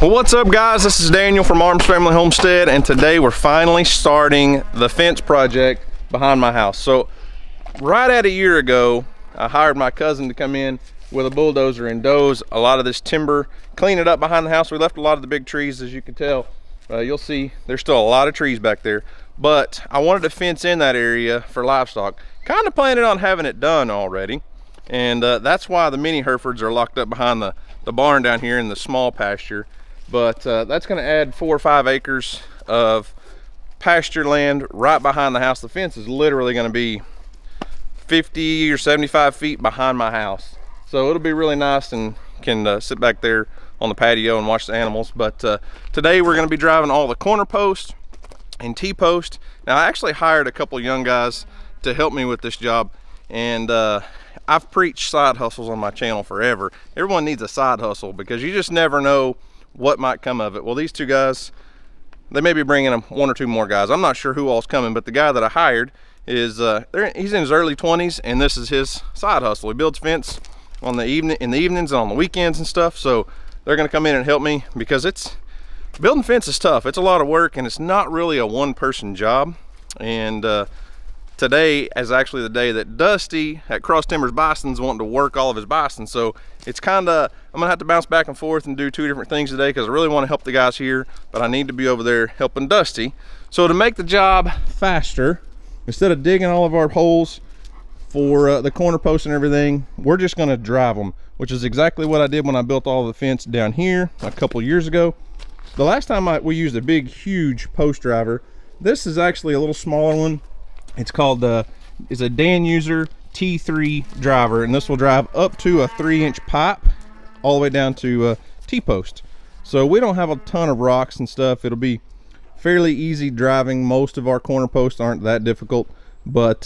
Well, what's up guys? This is Daniel from Arms Family Homestead, and today we're finally starting the fence project behind my house. So right at a year ago, I hired my cousin to come in with a bulldozer and doze a lot of this timber, clean it up behind the house. We left a lot of the big trees, as you can tell. You'll see there's still a lot of trees back there, but I wanted to fence in that area for livestock. Kind of planning on having it done already, and that's why the mini Herefords are locked up behind the barn down here in the small pasture. But that's going to add 4 or 5 acres of pasture land right behind the house. The fence is literally going to be 50 or 75 feet behind my house, so it'll be really nice, and can sit back there on the patio and watch the animals. But today we're going to be driving all the corner posts and T-posts. Now, I actually hired a couple young guys to help me with this job, and I've preached side hustles on my channel forever. Everyone needs a side hustle because you just never know what might come of it. Well, these two guys, they may be bringing them 1 or 2 more guys. I'm not sure who all's coming, but the guy that I hired is he's in his early 20s, and this is his side hustle. He builds fence in the evenings and on the weekends and stuff. So they're going to come in and help me, because building fence is tough. It's a lot of work, and it's not really a one-person job. And today is actually the day that Dusty at Cross Timbers Bison's wanting to work all of his bison. So it's kind of, I'm gonna have to bounce back and forth and do 2 different things today, because I really want to help the guys here, but I need to be over there helping Dusty. So to make the job faster, instead of digging all of our holes for the corner posts and everything, we're just gonna drive them, which is exactly what I did when I built all the fence down here a couple years ago. The last time we used a big, huge post driver. This is actually a little smaller one. It's called it's a Dan User T3 driver, and this will drive up to a 3-inch pipe all the way down to T-post. So we don't have a ton of rocks and stuff. It'll be fairly easy driving. Most of our corner posts aren't that difficult, but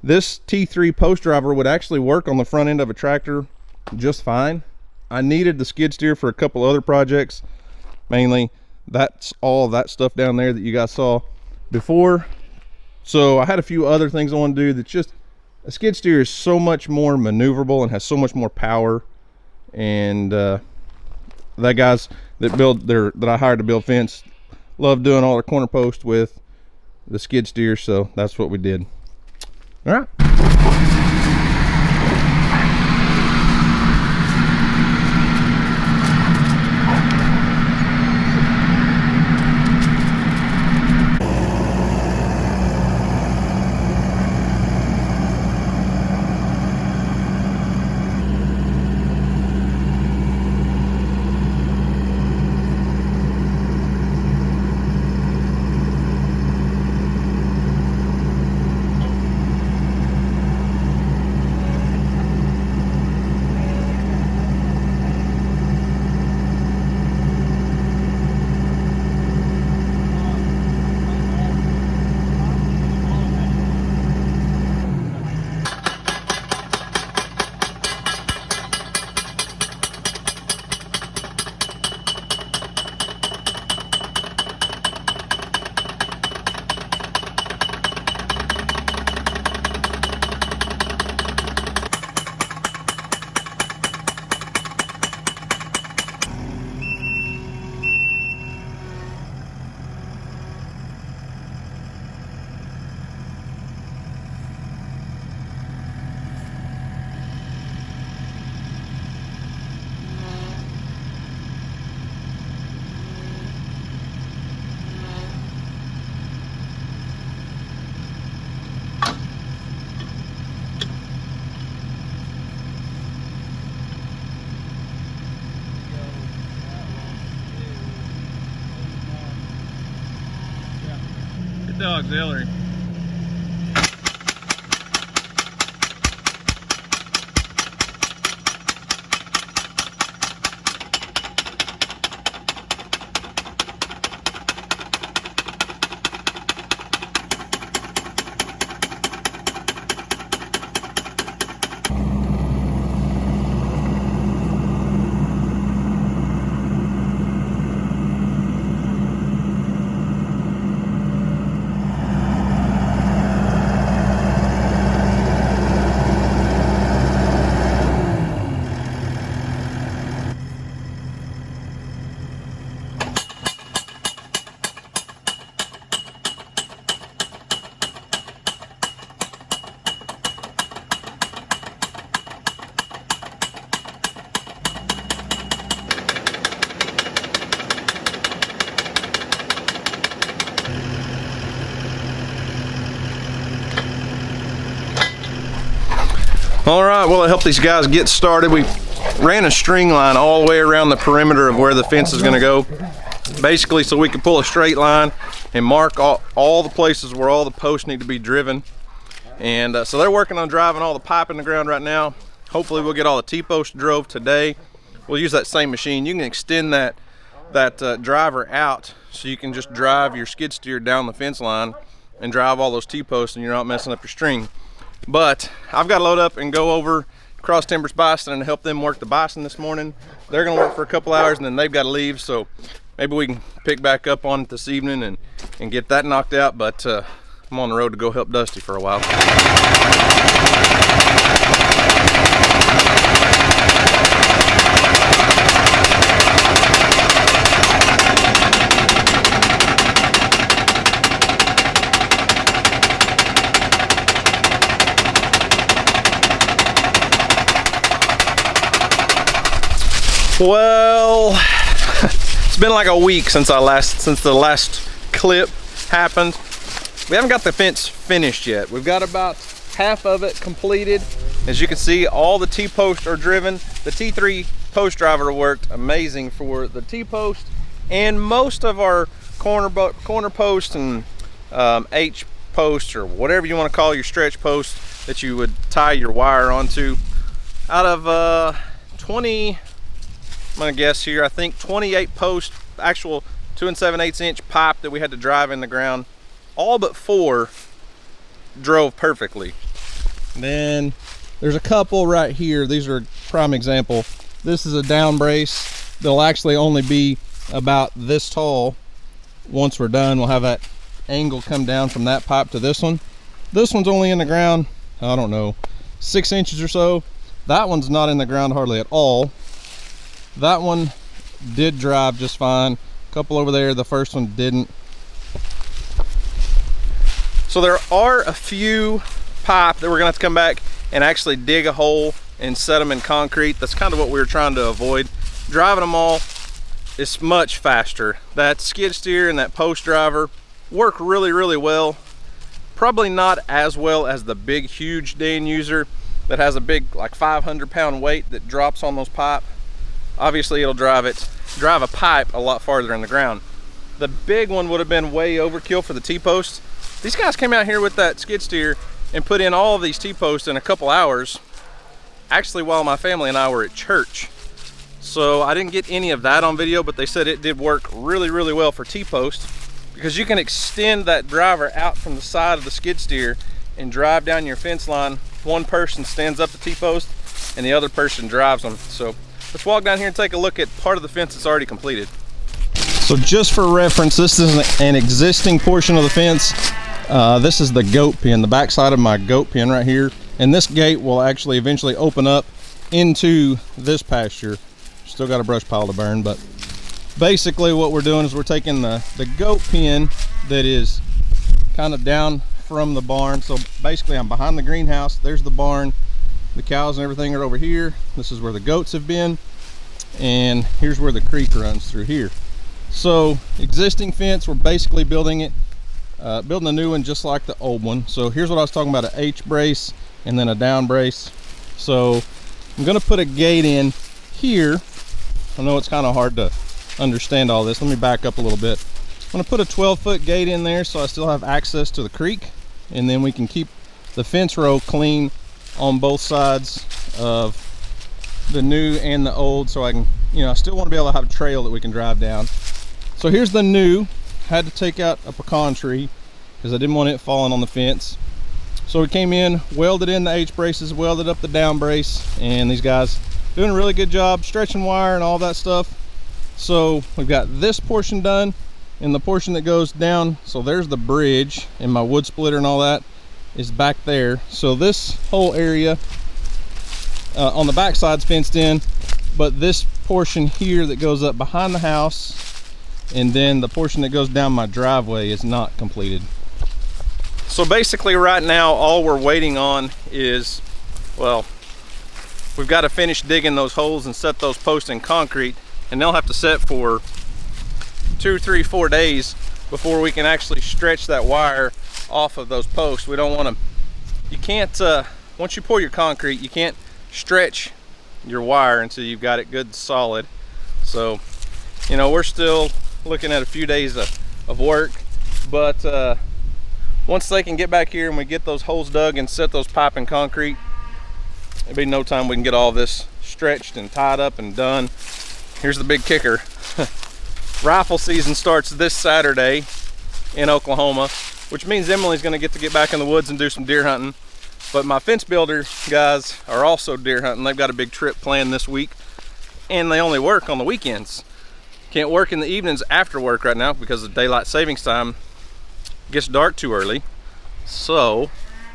this T3 post driver would actually work on the front end of a tractor just fine. I needed the skid steer for a couple other projects. Mainly that's all that stuff down there that you guys saw before. So I had a few other things I want to do. That's just, a skid steer is so much more maneuverable and has so much more power. And the guys that I hired to build fence love doing all the corner posts with the skid steer, so that's what we did. All right. The auxiliary. All right, well, to help these guys get started, we ran a string line all the way around the perimeter of where the fence is gonna go. Basically, so we can pull a straight line and mark all the places where all the posts need to be driven. And so they're working on driving all the pipe in the ground right now. Hopefully we'll get all the T-posts drove today. We'll use that same machine. You can extend that driver out so you can just drive your skid steer down the fence line and drive all those T-posts and you're not messing up your string. But I've got to load up and go over Cross Timbers Bison and help them work the Bison this morning. They're gonna work for a couple hours and then they've got to leave, so maybe we can pick back up on it this evening and get that knocked out. But I'm on the road to go help Dusty for a while. Well, it's been like a week since the last clip happened. We haven't got the fence finished yet. We've got about half of it completed. As you can see, all the T-posts are driven. The T3 post driver worked amazing for the T-post and most of our corner post and H posts, or whatever you want to call your stretch posts that you would tie your wire onto. Out of 20, I'm gonna guess here, I think 28 posts, actual 2 7/8 inch pipe that we had to drive in the ground, all but 4 drove perfectly. Then there's a couple right here. These are a prime example. This is a down brace. They'll actually only be about this tall. Once we're done, we'll have that angle come down from that pipe to this one. This one's only in the ground, I don't know, 6 inches or so. That one's not in the ground hardly at all. That one did drive just fine. A couple over there, the first one didn't. So there are a few pipe that we're gonna have to come back and actually dig a hole and set them in concrete. That's kind of what we were trying to avoid. Driving them all is much faster. That skid steer and that post driver work really, really well. Probably not as well as the big, huge Dan user that has a big, like 500-pound weight that drops on those pipe. Obviously it'll drive a pipe a lot farther in the ground. The big one would have been way overkill for the T-posts. These guys came out here with that skid steer and put in all of these T-posts in a couple hours, actually while my family and I were at church. So I didn't get any of that on video, but they said it did work really, really well for T-posts, because you can extend that driver out from the side of the skid steer and drive down your fence line. One person stands up the T-post and the other person drives them. So let's walk down here and take a look at part of the fence that's already completed. So just for reference, this is an existing portion of the fence. This is the goat pen, the backside of my goat pen right here. And this gate will actually eventually open up into this pasture. Still got a brush pile to burn, but basically what we're doing is we're taking the goat pen that is kind of down from the barn. So basically I'm behind the greenhouse, there's the barn. The cows and everything are over here. This is where the goats have been. And here's where the creek runs through here. So existing fence, we're basically building it, building a new one just like the old one. So here's what I was talking about, an H brace and then a down brace. So I'm gonna put a gate in here. I know it's kind of hard to understand all this. Let me back up a little bit. I'm gonna put a 12-foot gate in there so I still have access to the creek, and then we can keep the fence row clean on both sides of the new and the old, so I can, you know, I still want to be able to have a trail that we can drive down. So here's the new. Had to take out a pecan tree because I didn't want it falling on the fence. So we came in, welded in the H braces, welded up the down brace, and these guys doing a really good job stretching wire and all that stuff. So we've got this portion done, and the portion that goes down, so there's the bridge, and my wood splitter and all that is back there. So this whole area on the back side's fenced in, but this portion here that goes up behind the house and then the portion that goes down my driveway is not completed. So basically right now all we're waiting on is, well, we've got to finish digging those holes and set those posts in concrete, and they'll have to set for 2, 3, 4 days before we can actually stretch that wire off of those posts. We don't want to, you can't once you pour your concrete, you can't stretch your wire until you've got it good and solid. So, you know, we're still looking at a few days of work, but once they can get back here and we get those holes dug and set those pipe and concrete, it'll be no time we can get all this stretched and tied up and done. Here's the big kicker. Rifle season starts this Saturday in Oklahoma, which means Emily's gonna get back in the woods and do some deer hunting. But my fence builder guys are also deer hunting. They've got a big trip planned this week, and they only work on the weekends. Can't work in the evenings after work right now because of daylight savings time. It gets dark too early. So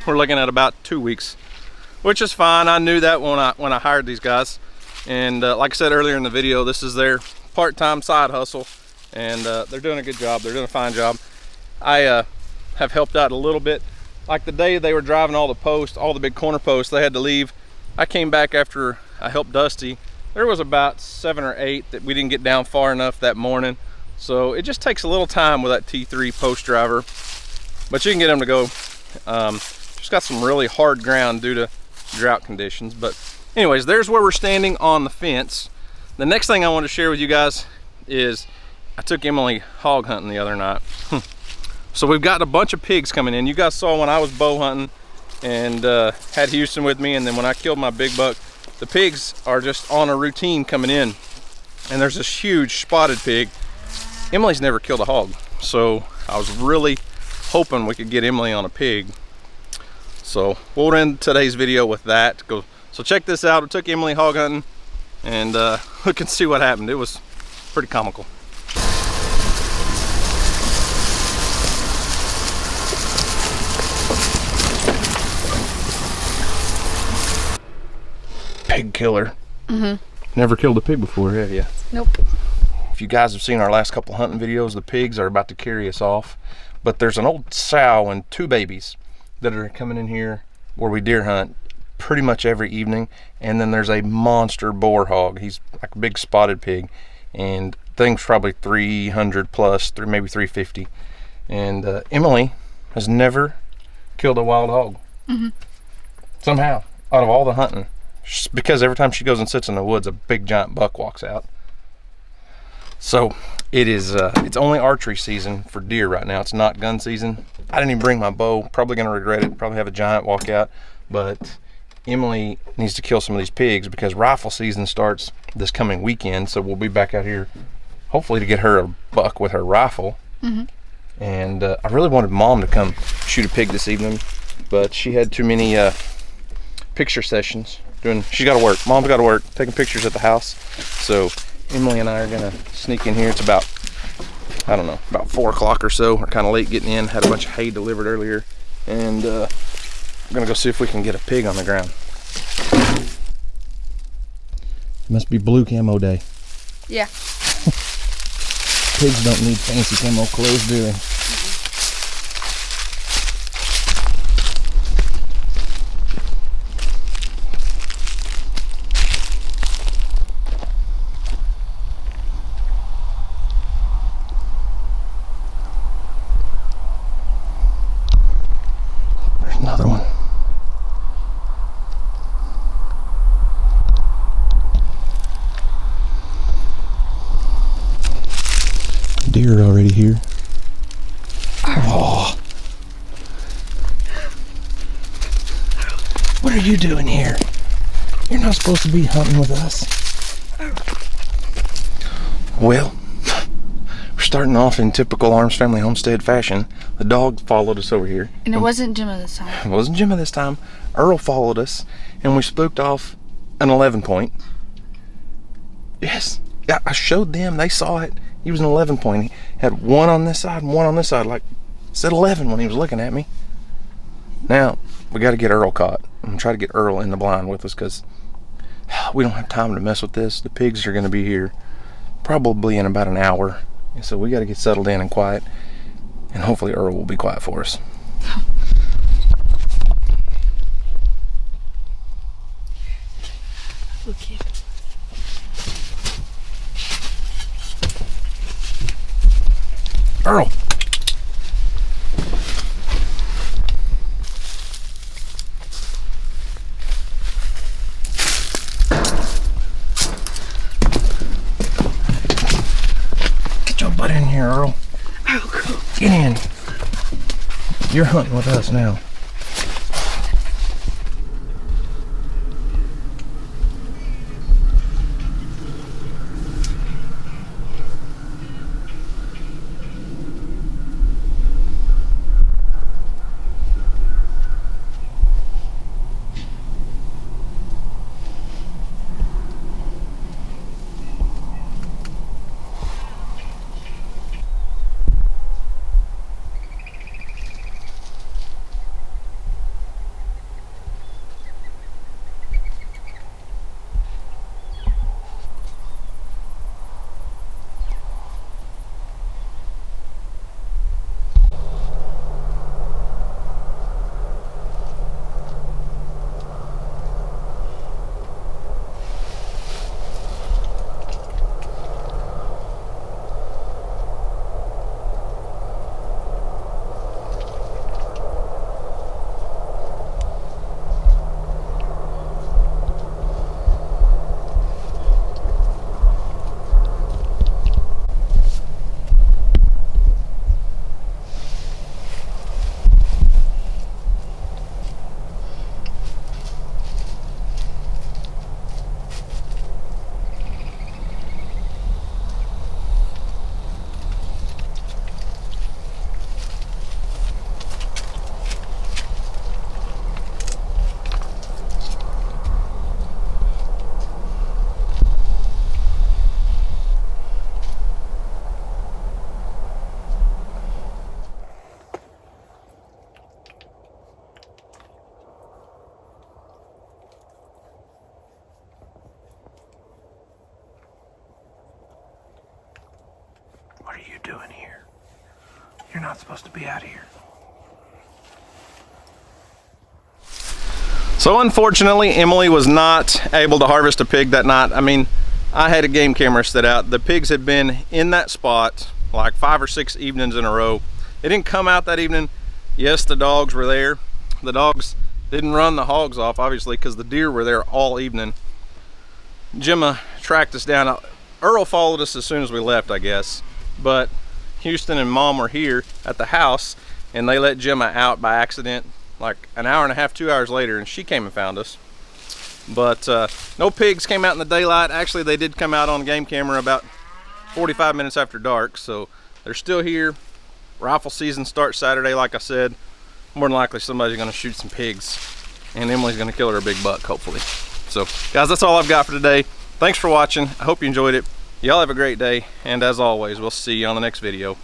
we're looking at about 2 weeks, which is fine. I knew that when I hired these guys. And like I said earlier in the video, this is their part-time side hustle, and they're doing a good job. They're doing a fine job. I have helped out a little bit. Like the day they were driving all the posts, all the big corner posts, they had to leave. I came back after I helped Dusty. There was about 7 or 8 that we didn't get down far enough that morning. So it just takes a little time with that T3 post driver, but you can get them to go. Just got some really hard ground due to drought conditions. But anyways, there's where we're standing on the fence. The next thing I want to share with you guys is I took Emily hog hunting the other night. So we've got a bunch of pigs coming in. You guys saw when I was bow hunting and had Houston with me, and then when I killed my big buck, the pigs are just on a routine coming in. And there's this huge spotted pig. Emily's never killed a hog, so I was really hoping we could get Emily on a pig. So we'll end today's video with that. So check this out. I took Emily hog hunting, and look and see what happened. It was pretty comical. Pig killer. Never killed a pig before, have you? Nope. If you guys have seen our last couple hunting videos, the pigs are about to carry us off. But there's an old sow and 2 babies that are coming in here where we deer hunt pretty much every evening. And then there's a monster boar hog. He's like a big spotted pig, and thing's probably 300 plus, maybe 350. And Emily has never killed a wild hog. Somehow, out of all the hunting. Because every time she goes and sits in the woods, a big giant buck walks out. So it is it's only archery season for deer right now. It's not gun season. I didn't even bring my bow. Probably gonna regret it. Probably have a giant walk out. But Emily needs to kill some of these pigs because rifle season starts this coming weekend. So we'll be back out here hopefully to get her a buck with her rifle. And I really wanted Mom to come shoot a pig this evening, but she had too many picture sessions. She's got to work. Mom's got to work, taking pictures at the house. So Emily and I are gonna sneak in here. It's about, I don't know, about 4 o'clock or so. We're kind of late getting in. Had a bunch of hay delivered earlier, and we're gonna go see if we can get a pig on the ground. Must be blue camo day. Yeah. Pigs don't need fancy camo clothes, do they? Another one. Deer already here. Oh. What are you doing here? You're not supposed to be hunting with us. Well, we're starting off in typical Arms Family Homestead fashion. The dog followed us over here. And it wasn't Gemma this time. It wasn't Gemma this time. Earl followed us, and we spooked off an 11 point. Yes. Yeah, I showed them. They saw it. He was an 11 point. He had one on this side and one on this side. Like, said 11 when he was looking at me. Now, we got to get Earl caught. I'm going to try to get Earl in the blind with us because we don't have time to mess with this. The pigs are going to be here probably in about an hour. And so we got to get settled in and quiet. And hopefully Earl will be quiet for us. Okay. Earl! You're hunting with us now. What are you doing here? You're not supposed to be out here. So unfortunately, Emily was not able to harvest a pig that night. I mean, I had a game camera set out. The pigs had been in that spot like 5 or 6 evenings in a row. They didn't come out that evening. Yes, the dogs were there. The dogs didn't run the hogs off, obviously, because the deer were there all evening. Gemma tracked us down. Earl followed us as soon as we left, I guess. But Houston and Mom were here at the house, and they let Gemma out by accident like an hour and a half, 2 hours later, and she came and found us. But no pigs came out in the daylight. Actually, they did come out on game camera about 45 minutes after dark, so they're still here. Rifle season starts Saturday, like I said. More than likely somebody's gonna shoot some pigs, and Emily's gonna kill her a big buck, hopefully. So guys, that's all I've got for today. Thanks for watching. I hope you enjoyed it. Y'all have a great day, and as always, we'll see you on the next video.